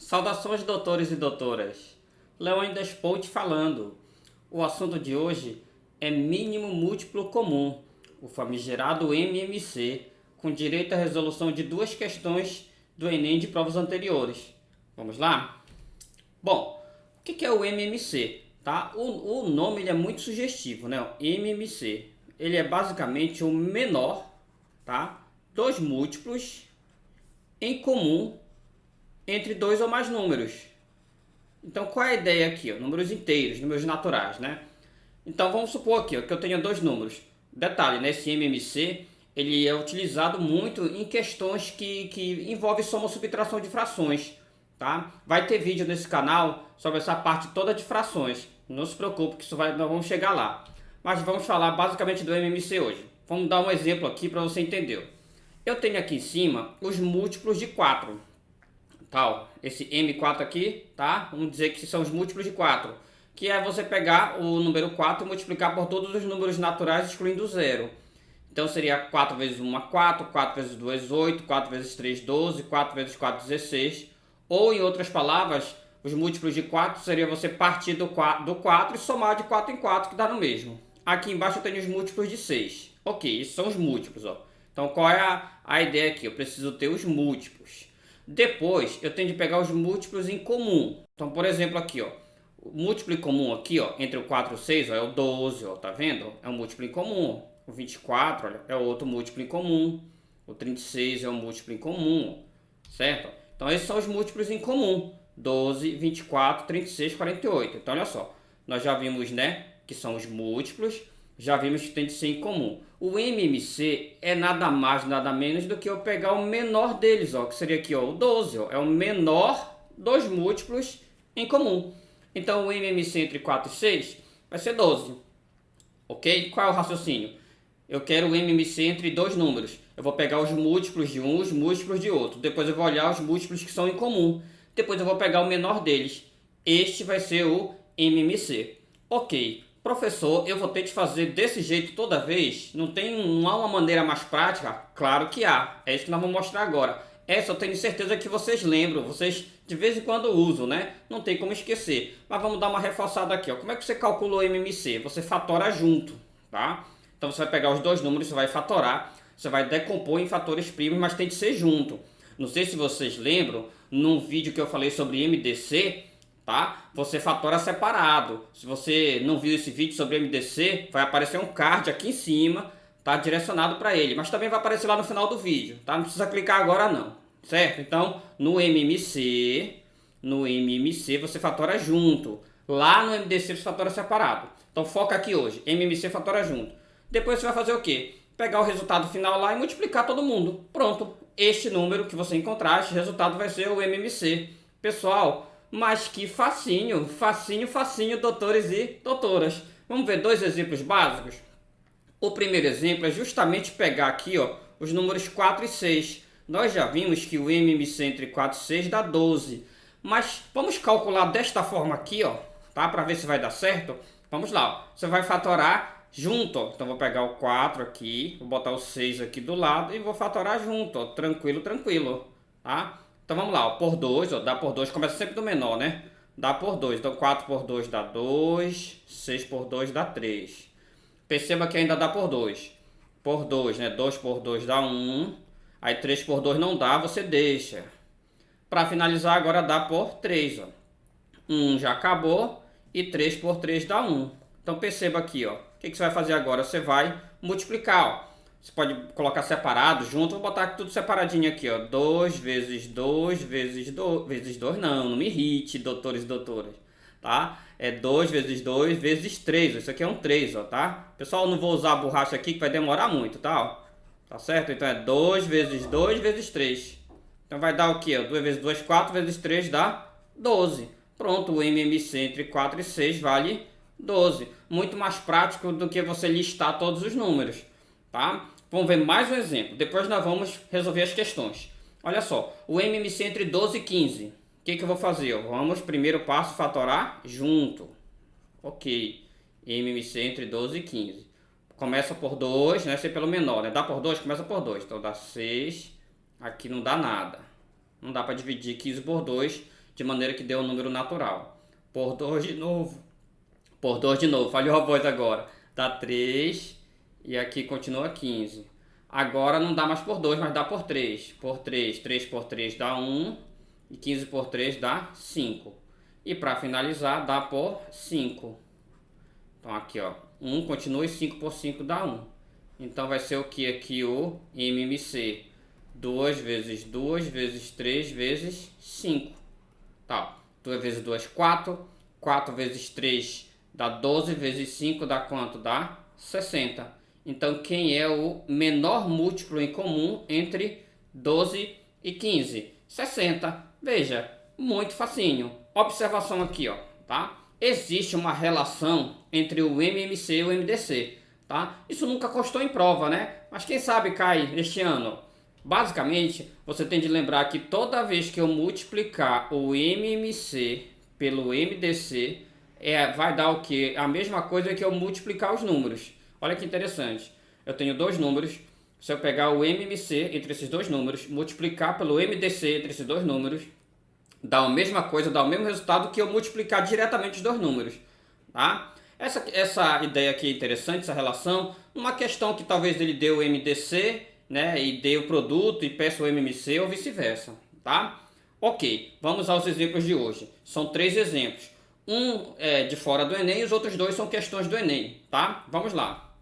Saudações, doutores e doutoras. Leônidas Pout falando. O assunto de hoje é mínimo múltiplo comum, o famigerado MMC, com direito à resolução de duas questões do Enem de provas anteriores. Vamos lá? Bom, o que é o MMC? Tá? O nome ele é muito sugestivo, né? O MMC. Ele é basicamente o menor, tá? Dos múltiplos em comum entre dois ou mais números. Então, qual é a ideia aqui? Números inteiros, números naturais, né? Então, vamos supor aqui que eu tenho dois números. Detalhe, né? Esse MMC ele é utilizado muito em questões que envolvem soma ou subtração de frações, tá? Vai ter vídeo nesse canal sobre essa parte toda de frações. Não se preocupe que nós vamos chegar lá. Mas vamos falar basicamente do MMC hoje. Vamos dar um exemplo aqui para você entender. Eu tenho aqui em cima os múltiplos de 4. Tal, esse M4 aqui, tá? Vamos dizer que são os múltiplos de 4, que é você pegar o número 4 e multiplicar por todos os números naturais, excluindo o zero. Então seria 4 vezes 1, 4, 4 vezes 2, 8, 4 vezes 3, 12, 4 vezes 4, 16. Ou, em outras palavras, os múltiplos de 4 seria você partir do 4 e somar de 4 em 4, que dá no mesmo. Aqui embaixo eu tenho os múltiplos de 6. Ok, esses são os múltiplos, ó. Então qual é a ideia aqui? Eu preciso ter os múltiplos. Depois, eu tenho de pegar os múltiplos em comum. Então, por exemplo, aqui, ó, o múltiplo em comum aqui, ó, entre o 4 e o 6, ó, é o 12, ó, tá vendo? É um múltiplo em comum. O 24, olha, é outro múltiplo em comum. O 36 é um múltiplo em comum, certo? Então, esses são os múltiplos em comum. 12, 24, 36, 48. Então, olha só, nós já vimos, né, que são os múltiplos. Já vimos que tem de ser em comum. O MMC é nada mais, nada menos do que eu pegar o menor deles, ó, que seria aqui, ó, o 12, ó, é o menor dos múltiplos em comum. Então, o MMC entre 4 e 6 vai ser 12. Ok? Qual é o raciocínio? Eu quero o MMC entre dois números. Eu vou pegar os múltiplos de um, os múltiplos de outro. Depois eu vou olhar os múltiplos que são em comum. Depois eu vou pegar o menor deles. Este vai ser o MMC. Ok. Professor, eu vou ter de fazer desse jeito toda vez? Não há uma maneira mais prática? Claro que há. É isso que nós vamos mostrar agora. Essa eu tenho certeza que vocês lembram. Vocês de vez em quando usam, né? Não tem como esquecer. Mas vamos dar uma reforçada aqui, ó. Como é que você calcula o MMC? Você fatora junto, tá? Então você vai pegar os dois números, você vai fatorar. Você vai decompor em fatores primos, mas tem de ser junto. Não sei se vocês lembram, num vídeo que eu falei sobre MDC, tá? Você fatora separado. Se você não viu esse vídeo sobre MDC, vai aparecer um card aqui em cima, tá? Direcionado para ele. Mas também vai aparecer lá no final do vídeo, tá? Não precisa clicar agora não, certo? Então, no MMC você fatora junto. Lá no MDC você fatora separado. Então foca aqui hoje, MMC fatora junto. Depois você vai fazer o quê? Pegar o resultado final lá e multiplicar todo mundo. Pronto. Este número que você encontrar, este resultado vai ser o MMC. Pessoal, mas que facinho, facinho, facinho, doutores e doutoras. Vamos ver dois exemplos básicos? O primeiro exemplo é justamente pegar aqui, ó, os números 4 e 6. Nós já vimos que o MMC entre 4 e 6 dá 12. Mas vamos calcular desta forma aqui, ó, tá? Para ver se vai dar certo. Vamos lá, ó. Você vai fatorar junto, ó. Então vou pegar o 4 aqui, vou botar o 6 aqui do lado e vou fatorar junto, ó. Tranquilo, tranquilo, tá? Então vamos lá, ó, por 2, ó, dá por 2, começa sempre do menor, né? Dá por 2, então 4 por 2 dá 2, 6 por 2 dá 3. Perceba que ainda dá por 2. Por 2, né? 2 por 2 dá 1. Aí 3 por 2 não dá, você deixa. Para finalizar agora dá por 3, ó. 1 já acabou e 3 por 3 dá 1. Então perceba aqui, ó. O que você vai fazer agora? Você vai multiplicar, ó. Você pode colocar separado, junto, vou botar tudo separadinho aqui, ó. 2 vezes 2 vezes 2, vezes 2 não me irrite, doutores e doutoras, tá? É 2 vezes 2 vezes 3, isso aqui é um 3, ó, tá? Pessoal, não vou usar a borracha aqui que vai demorar muito, tá? Ó. Tá certo? Então é 2 vezes 2 vezes 3. Então vai dar o quê? 2 vezes 2, 4 vezes 3 dá 12. Pronto, o MMC entre 4 e 6 vale 12. Muito mais prático do que você listar todos os números. Tá? Vamos ver mais um exemplo. Depois nós vamos resolver as questões. Olha só, o MMC entre 12 e 15. O que eu vou fazer? Vamos, primeiro passo, fatorar junto. Ok. MMC entre 12 e 15. Começa por 2, né? Ser pelo menor, né? Dá por 2, começa por 2. Então dá 6. Aqui não dá nada. Não dá para dividir 15 por 2. de maneira que dê um número natural. Por 2 de novo. Por 2 de novo, falhou a voz agora. Dá 3 e aqui continua 15. Agora não dá mais por 2, mas dá por 3. Por 3, 3 por 3 dá 1 e 15 por 3 dá 5. E para finalizar dá por 5. Então aqui ó, 1 continua e 5 por 5 dá 1. Então vai ser o que aqui o MMC? 2 vezes 2 vezes 3 vezes 5. Tá, 2 vezes 2, 4. 4 vezes 3 dá 12, vezes 5 dá quanto? Dá 60. Então quem é o menor múltiplo em comum entre 12 e 15? 60. Veja, muito facinho. Observação aqui, ó, tá? Existe uma relação entre o MMC e o MDC, tá? Isso nunca constou em prova, né? Mas quem sabe cai este ano. Basicamente, você tem de lembrar que toda vez que eu multiplicar o MMC pelo MDC, vai dar o que? A mesma coisa que eu multiplicar os números. Olha que interessante. Eu tenho dois números. Se eu pegar o MMC entre esses dois números, multiplicar pelo MDC entre esses dois números, dá a mesma coisa, dá o mesmo resultado que eu multiplicar diretamente os dois números, tá? Essa ideia aqui é interessante, essa relação. Uma questão que talvez ele dê o MDC, né, e dê o produto e peça o MMC ou vice-versa, tá? Ok, vamos aos exemplos de hoje. São 3 exemplos. Um é de fora do Enem e os outros 2 são questões do Enem, tá? Vamos lá.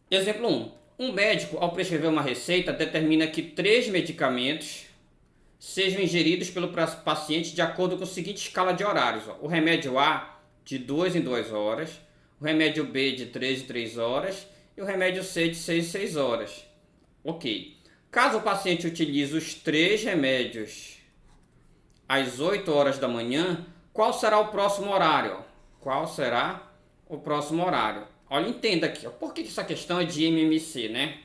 Exemplo 1. Um médico, ao prescrever uma receita, determina que 3 medicamentos sejam ingeridos pelo paciente de acordo com a seguinte escala de horários. O remédio A, de 2 em 2 horas. O remédio B, de 3 em 3 horas. E o remédio C, de 6 em 6 horas. Ok. Caso o paciente utilize os 3 remédios às 8 horas da manhã, qual será o próximo horário? Qual será o próximo horário? Olha, entenda aqui. Por que essa questão é de MMC, né?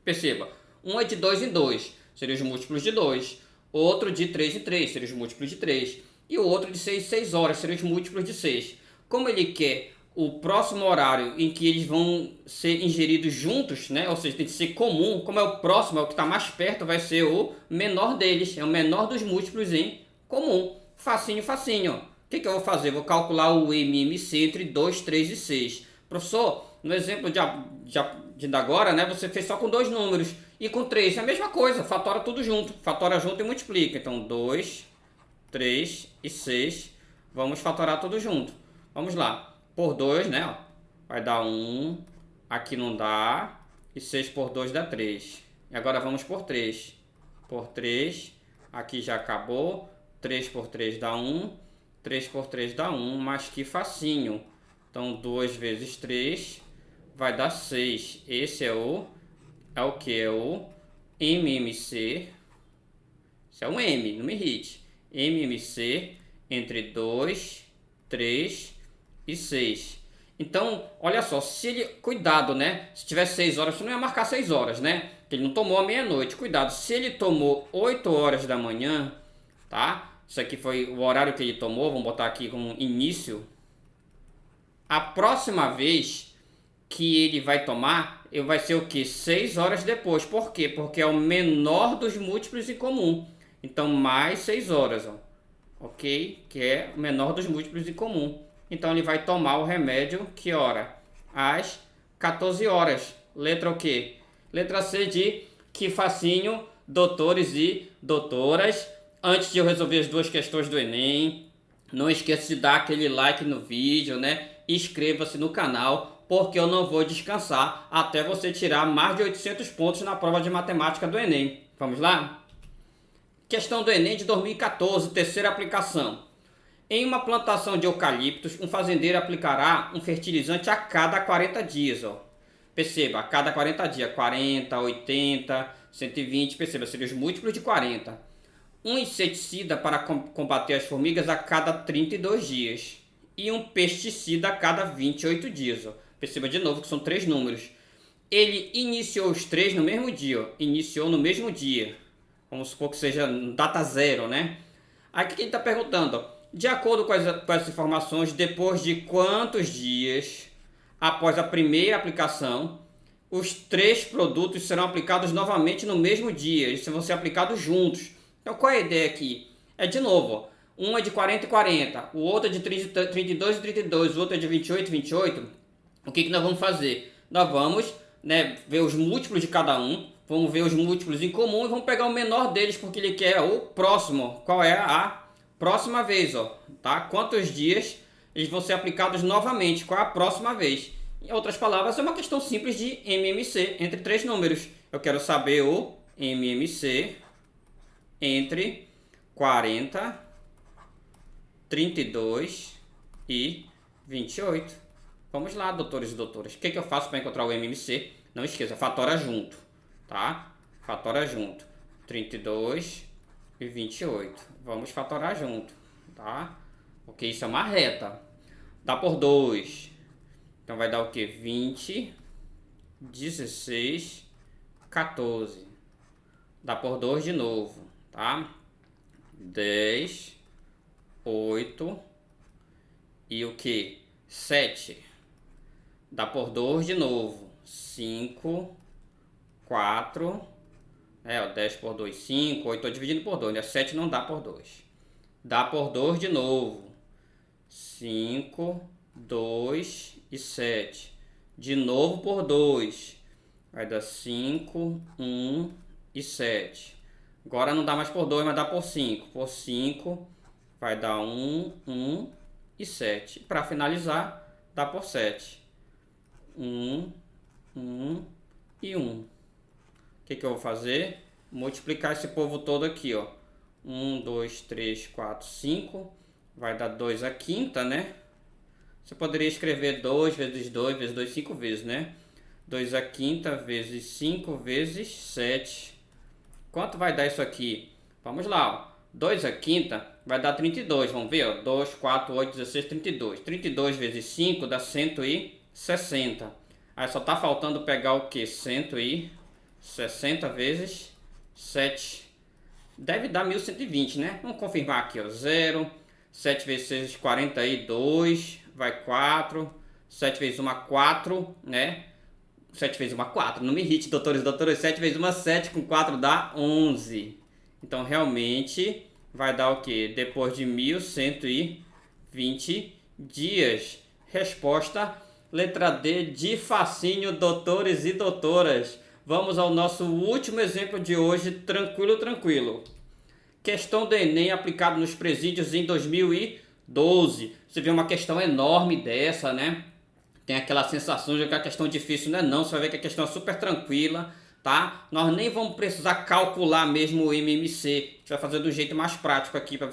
Perceba. Um é de 2 em 2, seriam os múltiplos de 2. Outro de 3 em 3, seriam os múltiplos de 3. E o outro de 6 em 6 horas, seriam os múltiplos de 6. Como ele quer o próximo horário em que eles vão ser ingeridos juntos, né? Ou seja, tem que ser comum. Como é o próximo, é o que está mais perto, vai ser o menor deles. É o menor dos múltiplos em comum. Facinho, facinho. O que eu vou fazer? Vou calcular o MMC entre 2, 3 e 6. Professor, no exemplo de agora, né? Você fez só com 2 números. E com 3 é a mesma coisa. Fatora tudo junto. Fatora junto e multiplica. Então 2, 3 e 6. Vamos fatorar tudo junto. Vamos lá. Por 2, né? Ó, vai dar 1. Aqui não dá. E 6 por 2 dá 3. E agora vamos por 3. Por 3. Aqui já acabou. 3 por 3 dá 1. 3 por 3 dá 1. Mas que facinho. Então 2 vezes 3 vai dar 6. Esse é o que? É o MMC. Isso é um M, não me irrite. MMC entre 2, 3 e 6. Então, olha só, se ele... Cuidado, né? Se tivesse 6 horas, você não ia marcar 6 horas, né? Porque ele não tomou à meia-noite. Cuidado, se ele tomou 8 horas da manhã, tá? Isso aqui foi o horário que ele tomou. Vamos botar aqui como início. A próxima vez que ele vai tomar, vai ser o que? 6 horas depois. Por quê? Porque é o menor dos múltiplos em comum. Então, mais 6 horas, ó. Ok? Que é o menor dos múltiplos em comum. Então, ele vai tomar o remédio, que hora? Às 14 horas. Letra o quê? Letra C de que facinho, doutores e doutoras. Antes de eu resolver as 2 questões do Enem, não esqueça de dar aquele like no vídeo, né? Inscreva-se no canal, porque eu não vou descansar até você tirar mais de 800 pontos na prova de matemática do Enem. Vamos lá? Questão do Enem de 2014, terceira aplicação. Em uma plantação de eucaliptos, um fazendeiro aplicará um fertilizante a cada 40 dias. Ó. Perceba, a cada 40 dias, 40, 80, 120, perceba, seriam os múltiplos de 40. Um inseticida para combater as formigas a cada 32 dias. E um pesticida a cada 28 dias. Ó. Perceba de novo que são 3 números. Ele iniciou os 3 no mesmo dia. Ó. Iniciou no mesmo dia. Vamos supor que seja data 0, né? Aí o que ele está perguntando? Ó. De acordo com as informações, depois de quantos dias após a primeira aplicação, os 3 produtos serão aplicados novamente no mesmo dia. Eles vão ser aplicados juntos. Então qual é a ideia aqui? É de novo, ó. Um é de 40 e 40, o outro é de 30, 32 e 32, o outro é de 28 e 28. O que nós vamos fazer? Nós vamos, né, ver os múltiplos de cada um, vamos ver os múltiplos em comum e vamos pegar o menor deles porque ele quer o próximo. Qual é a próxima vez, ó, tá? Quantos dias eles vão ser aplicados novamente? Qual é a próxima vez? Em outras palavras, é uma questão simples de MMC entre três números. Eu quero saber o MMC entre 40, 32 e 28. Vamos lá, doutores e doutoras. O que eu faço para encontrar o MMC? Não esqueça, fatora junto, tá? Fatora junto. 32 e 28. Vamos fatorar junto, tá? Porque isso é uma reta. Dá por 2. Então vai dar o que? 20, 16, 14. Dá por 2 de novo, tá? 10, 8 e o que? 7. Dá por 2 de novo. 5, 4. Ó, 10 por 2, 5. 8 estou dividindo por 2, né? 7 não dá por 2. Dá por 2 de novo. 5, 2 e 7. De novo por 2. Vai dar 5, 1 e 7. Agora não dá mais por 2, mas dá por 5. Por 5 vai dar 1, 1 e 7. Para finalizar, dá por 7. 1, 1 e 1. O que eu vou fazer? Multiplicar esse povo todo aqui, ó. 1, 2, 3, 4, 5. Vai dar 2 a quinta, né? Você poderia escrever 2 vezes 2 vezes 2, 5 vezes, né? 2 a quinta vezes 5 vezes 7. Quanto vai dar isso aqui? Vamos lá, ó. 2 a quinta vai dar 32. Vamos ver, ó. 2, 4, 8, 16, 32. 32 vezes 5 dá 160. Aí só tá faltando pegar o que? 160 vezes 7. Deve dar 1120, né? Vamos confirmar aqui, ó. 0. 7 vezes 6, 42. Vai 4. 7 vezes 1, 4, né? 7 vezes 1, 4. Não me irrite, doutores e doutoras. 7 vezes 1, 7. Com 4 dá 11. Então, realmente, vai dar o quê? Depois de 1120 dias. Resposta, letra D, de facinho, doutores e doutoras. Vamos ao nosso último exemplo de hoje. Tranquilo, tranquilo. Questão do Enem aplicado nos presídios em 2012. Você vê uma questão enorme dessa, né? Tem aquela sensação de que a questão difícil não é não. Você vai ver que a questão é super tranquila, tá? Nós nem vamos precisar calcular mesmo o MMC. A gente vai fazer do jeito mais prático aqui para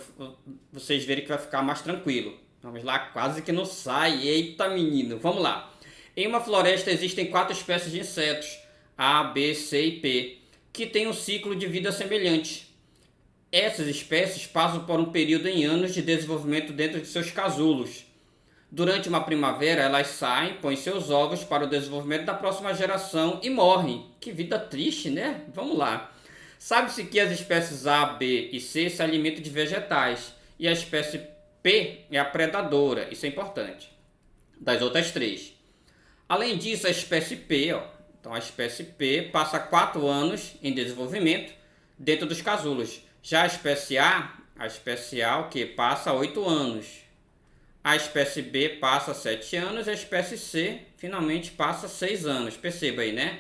vocês verem que vai ficar mais tranquilo. Vamos lá, quase que não sai. Eita, menino, vamos lá. Em uma floresta existem 4 espécies de insetos, A, B, C e P, que têm um ciclo de vida semelhante. Essas espécies passam por um período em anos de desenvolvimento dentro de seus casulos. Durante uma primavera, elas saem, põem seus ovos para o desenvolvimento da próxima geração e morrem. Que vida triste, né? Vamos lá. Sabe-se que as espécies A, B e C se alimentam de vegetais e a espécie P é a predadora, isso é importante, das outras 3. Além disso, a espécie P, ó, então a espécie P passa 4 anos em desenvolvimento dentro dos casulos. Já a espécie A o que passa 8 anos. A espécie B passa 7 anos e a espécie C finalmente passa 6 anos. Perceba aí, né?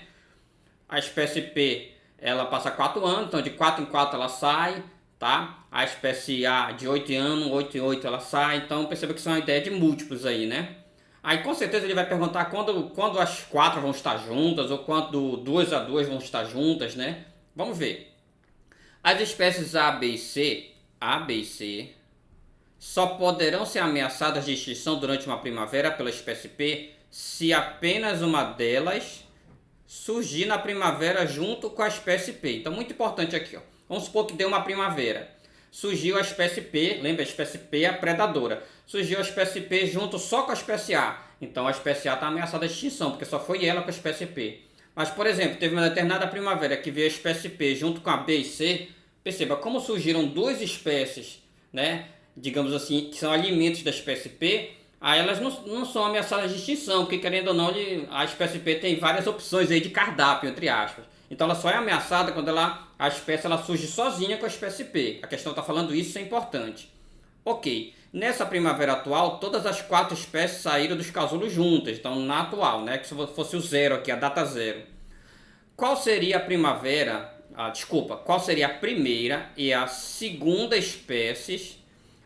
A espécie P, ela passa 4 anos, então de 4 em 4 ela sai, tá? A espécie A de 8 anos, 8 em 8 ela sai, então perceba que são uma ideia de múltiplos aí, né? Aí com certeza ele vai perguntar quando as 4 vão estar juntas ou quando 2 a 2 vão estar juntas, né? Vamos ver. As espécies A, B e C só poderão ser ameaçadas de extinção durante uma primavera pela espécie P se apenas uma delas surgir na primavera junto com a espécie P. Então, muito importante aqui, ó. Vamos supor que deu uma primavera. Surgiu a espécie P, lembra, a espécie P é a predadora. Surgiu a espécie P junto só com a espécie A. Então, a espécie A está ameaçada de extinção, porque só foi ela com a espécie P. Mas, por exemplo, teve uma determinada primavera que veio a espécie P junto com a B e C. Perceba como surgiram 2 espécies, né? Digamos assim, que são alimentos da espécie P. Aí elas não são ameaçadas de extinção, porque querendo ou não, a espécie P tem várias opções aí de cardápio, entre aspas. Então ela só é ameaçada quando a espécie ela surge sozinha com a espécie P. A questão está falando isso é importante. Ok, nessa primavera atual, todas as 4 espécies saíram dos casulos juntas, então na atual, né? Que se fosse o zero aqui, a data zero. Qual seria a primavera, qual seria a primeira e a segunda espécies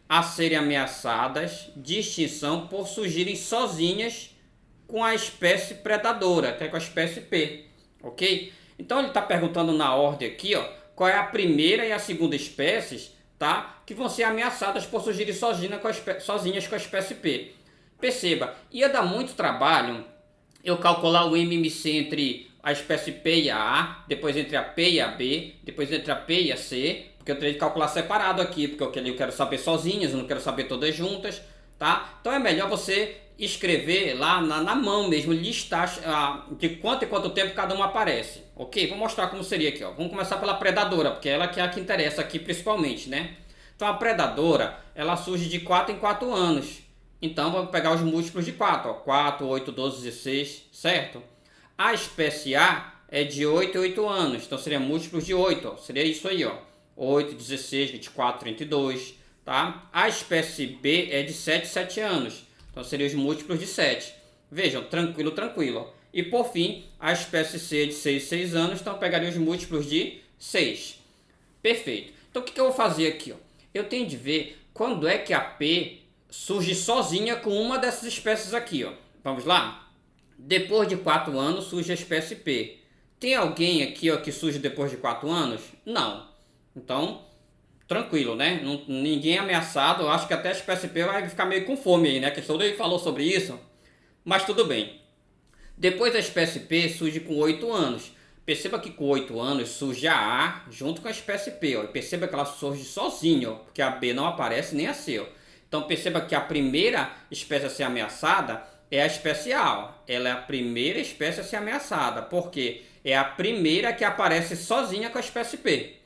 a serem ameaçadas de extinção por surgirem sozinhas com a espécie predadora, que é com a espécie P, ok? Então ele está perguntando na ordem aqui, ó, qual é a primeira e a segunda espécies, tá, que vão ser ameaçadas por surgirem sozinhas com a espécie P. Perceba, ia dar muito trabalho eu calcular o MMC entre a espécie P e a A, depois entre a P e a B, depois entre a P e a C, porque eu teria que calcular separado aqui, porque eu quero saber sozinhas, eu não quero saber todas juntas, tá? Então é melhor você escrever lá na mão mesmo, listar de quanto em quanto tempo cada uma aparece, ok? Vou mostrar como seria aqui, ó. Vamos começar pela predadora, porque ela que é a que interessa aqui principalmente, né? Então a predadora, ela surge de 4 em 4 anos. Então vamos pegar os múltiplos de 4, ó. 4, 8, 12, 16, certo? A espécie A é de 8 em 8 anos, então seria múltiplos de 8, ó. Seria isso aí, ó. 8, 16, 24, 32, tá? A espécie B é de 7 em 7 anos, então seriam os múltiplos de 7. Vejam, tranquilo, tranquilo, ó. E por fim, a espécie C é de 6 em 6 anos, então eu pegaria os múltiplos de 6. Perfeito. Então o que eu vou fazer aqui, ó? Eu tenho de ver quando é que a P surge sozinha com uma dessas espécies aqui, ó. Vamos lá? Depois de 4 anos surge a espécie P. Tem alguém aqui, ó, que surge depois de 4 anos? Não. Então, tranquilo, né? Ninguém é ameaçado. Eu acho que até a espécie P vai ficar meio com fome aí, né? Que todo ele falou sobre isso. Mas tudo bem. Depois a espécie P surge com 8 anos. Perceba que com 8 anos surge a A junto com a espécie P, ó. E perceba que ela surge sozinha, ó, porque a B não aparece nem a C, ó. Então perceba que a primeira espécie a ser ameaçada é a espécie A, ó. Ela é a primeira espécie a ser ameaçada, porque é a primeira que aparece sozinha com a espécie P,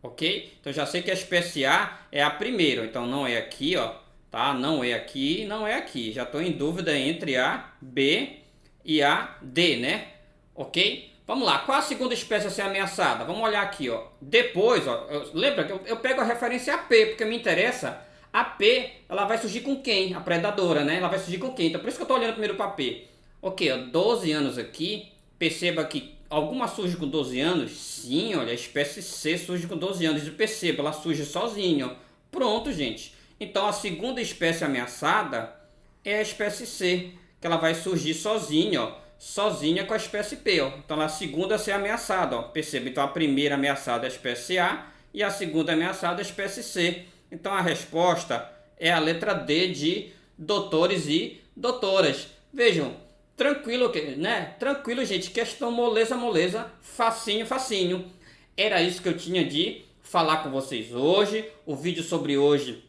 ok? Então já sei que a espécie A é a primeira, então não é aqui, ó, tá? Não é aqui, não é aqui. Já estou em dúvida entre a B e a D, né? Ok? Vamos lá, qual a segunda espécie a ser ameaçada? Vamos olhar aqui, ó. Depois, ó, lembra que eu pego a referência a P, porque me interessa. A P, ela vai surgir com quem? A predadora, né? Ela vai surgir com quem? Então por isso que eu estou olhando primeiro para P. Ok, ó, 12 anos aqui. Perceba que alguma surge com 12 anos? Sim, olha, a espécie C surge com 12 anos. E perceba, ela surge sozinha, ó. Pronto, gente. Então a segunda espécie ameaçada é a espécie C, que ela vai surgir sozinha, ó. Sozinha com a espécie P, ó. Então ela é a segunda a ser ameaçada, ó. Perceba, então a primeira ameaçada é a espécie A e a segunda ameaçada é a espécie C. Então a resposta é a letra D de doutores e doutoras. Vejam, tranquilo, né? Tranquilo, gente. Questão moleza, moleza, facinho, facinho. Era isso que eu tinha de falar com vocês hoje. O vídeo sobre hoje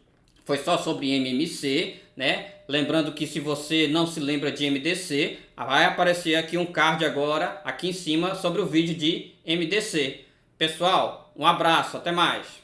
foi só sobre MMC, né? Lembrando que se você não se lembra de MDC, vai aparecer aqui um card agora, aqui em cima, sobre o vídeo de MDC. Pessoal, um abraço, até mais.